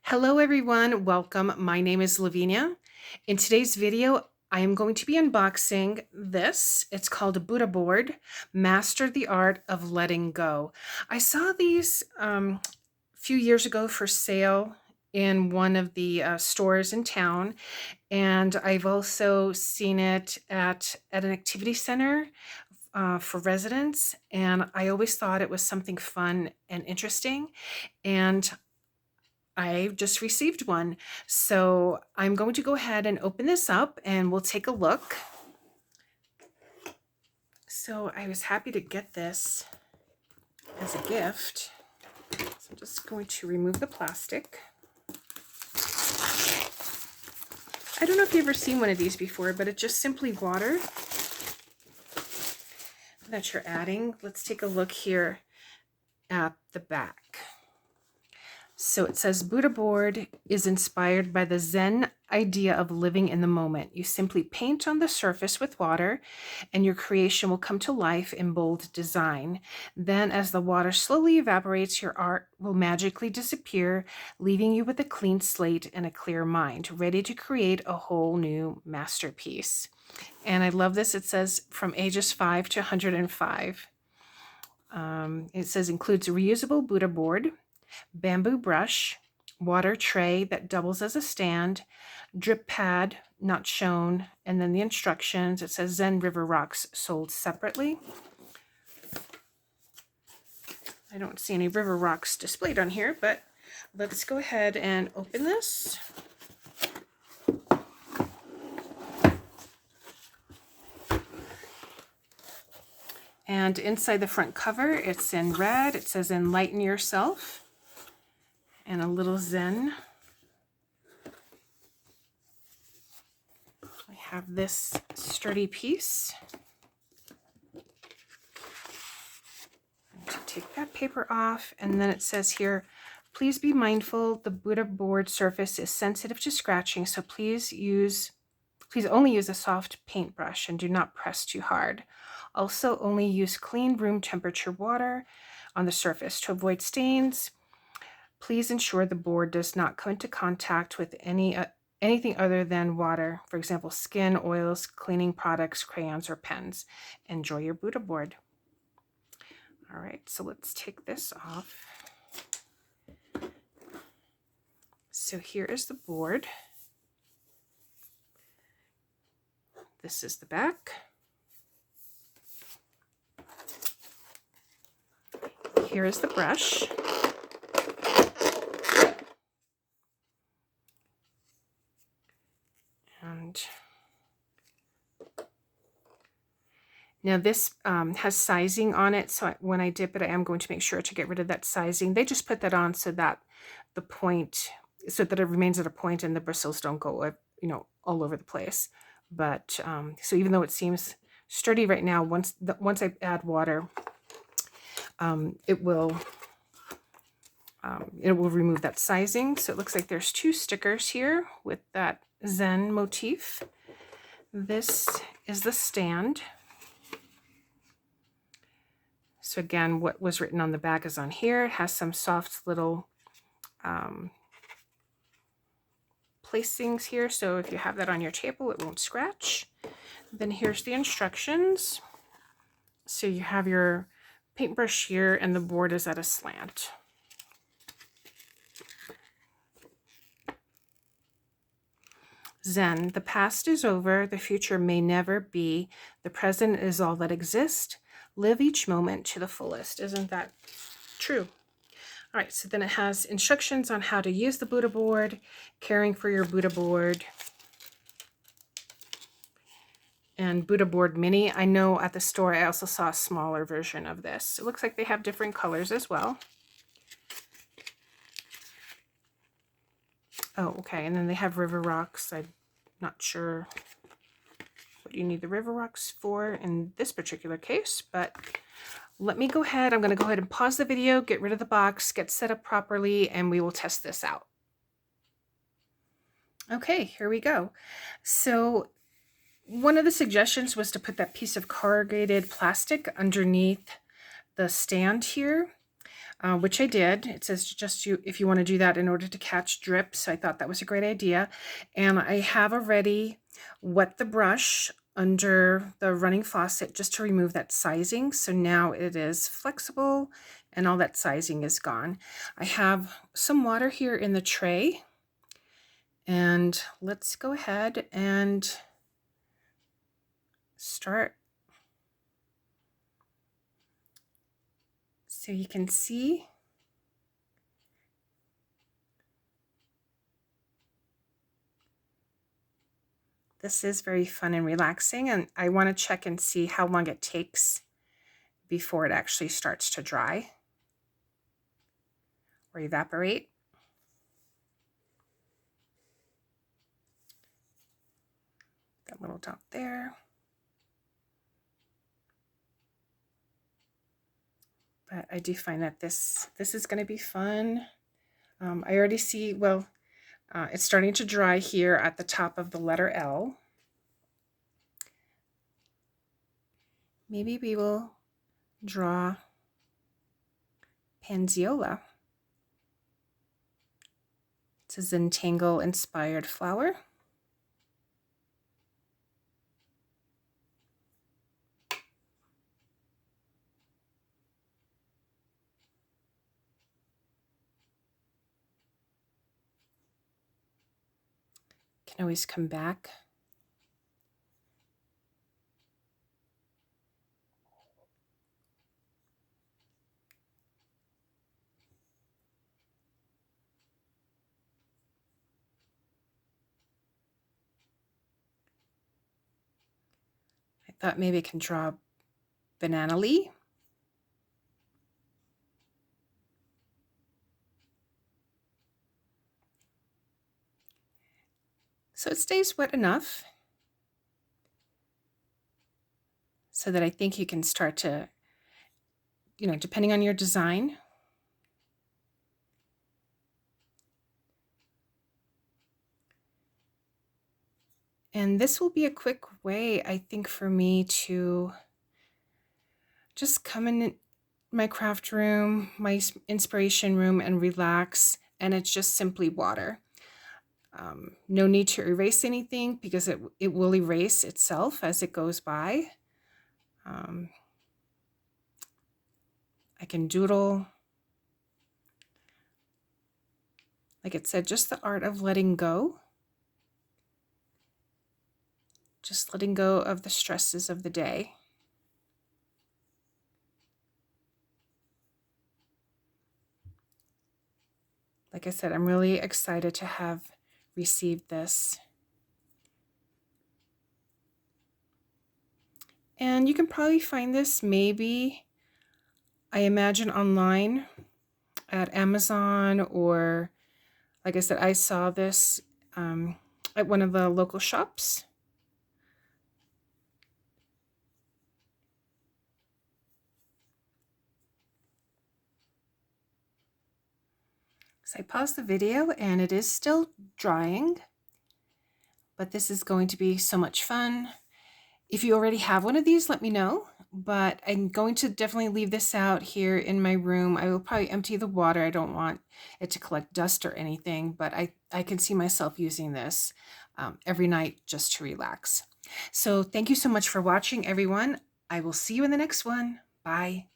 Hello everyone, welcome. My name is Lavinia. In today's video, I am going to be unboxing this. It's called a Buddha board, Master the Art of Letting Go. I saw these a few years ago for sale in one of the stores in town, and I've also seen it at an activity center for residents, and I always thought it was something fun and interesting. And I just received one. So I'm going to go ahead and open this up and we'll take a look. So I was happy to get this as a gift. So I'm just going to remove the plastic. I don't know if you've ever seen one of these before, but it's just simply water that you're adding. Let's take a look here at the back. So it says Buddha board is inspired by the Zen idea of living in the moment. You simply paint on the surface with water and your creation will come to life in bold design. Then as the water slowly evaporates, your art will magically disappear, leaving you with a clean slate and a clear mind, ready to create a whole new masterpiece. And I love this. It says from ages 5 to 105. It says includes a reusable Buddha board, bamboo brush, water tray that doubles as a stand, drip pad not shown, and then the instructions. It says Zen River Rocks sold separately. I don't see any river rocks displayed on here, but let's go ahead and open this. And inside the front cover, it's in red. It says Enlighten Yourself. And a little Zen. I have this sturdy piece. To take that paper off, and then it says here, please be mindful the Buddha board surface is sensitive to scratching, so please only use a soft paintbrush and do not press too hard. Also, only use clean room temperature water on the surface to avoid stains. Please ensure the board does not come into contact with anything other than water, for example, skin, oils, cleaning products, crayons, or pens. Enjoy your Buddha board. All right, so let's take this off. So here is the board. This is the back. Here is the brush. And now this has sizing on it, so when I dip it, I am going to make sure to get rid of that sizing. They just put that on so that it remains at a point and the bristles don't go, all over the place. But so even though it seems sturdy right now, once I add water, it will remove that sizing. So it looks like there's 2 stickers here with that Zen motif. This is the stand. So again, what was written on the back is on here. It has some soft little placings here, so if you have that on your table, it won't scratch. Then here's the instructions. So you have your paintbrush here, and the board is at a slant. Zen, the past is over, the future may never be, the present is all that exists. Live each moment to the fullest. Isn't that true? All right, so then it has instructions on how to use the Buddha board, caring for your Buddha board, and Buddha board mini. I know at the store I also saw a smaller version of this. It looks like they have different colors as well. Oh, okay, and then they have river rocks. I'm not sure what you need the river rocks for in this particular case, but let me go ahead. I'm going to go ahead and pause the video, get rid of the box, get set up properly, and we will test this out. Okay, here we go. So one of the suggestions was to put that piece of corrugated plastic underneath the stand here. which I did. It says just if you want to do that in order to catch drips. So I thought that was a great idea. And I have already wet the brush under the running faucet just to remove that sizing. So now it is flexible and all that sizing is gone. I have some water here in the tray, and let's go ahead and start. So you can see this is very fun and relaxing, and I want to check and see how long it takes before it actually starts to dry or evaporate. That little dot there. But I do find that this is going to be fun. I already see, well, it's starting to dry here at the top of the letter L. Maybe we will draw Panziola. It's a Zentangle inspired flower. Can always come back. I thought maybe I can draw Banana Lee. So it stays wet enough so that I think you can start to, depending on your design. And this will be a quick way, I think, for me to just come in my craft room, my inspiration room, and relax. And it's just simply water. No need to erase anything because it will erase itself as it goes by. I can doodle. Like it said, just the art of letting go. Just letting go of the stresses of the day. Like I said, I'm really excited to have received this. And you can probably find this maybe, I imagine, online at Amazon, or like I said, I saw this at one of the local shops. So I paused the video and it is still drying, but this is going to be so much fun. If you already have one of these, let me know, but I'm going to definitely leave this out here in my room. I will probably empty the water. I don't want it to collect dust or anything, but I can see myself using this every night just to relax. So thank you so much for watching, everyone. I will see you in the next one. Bye.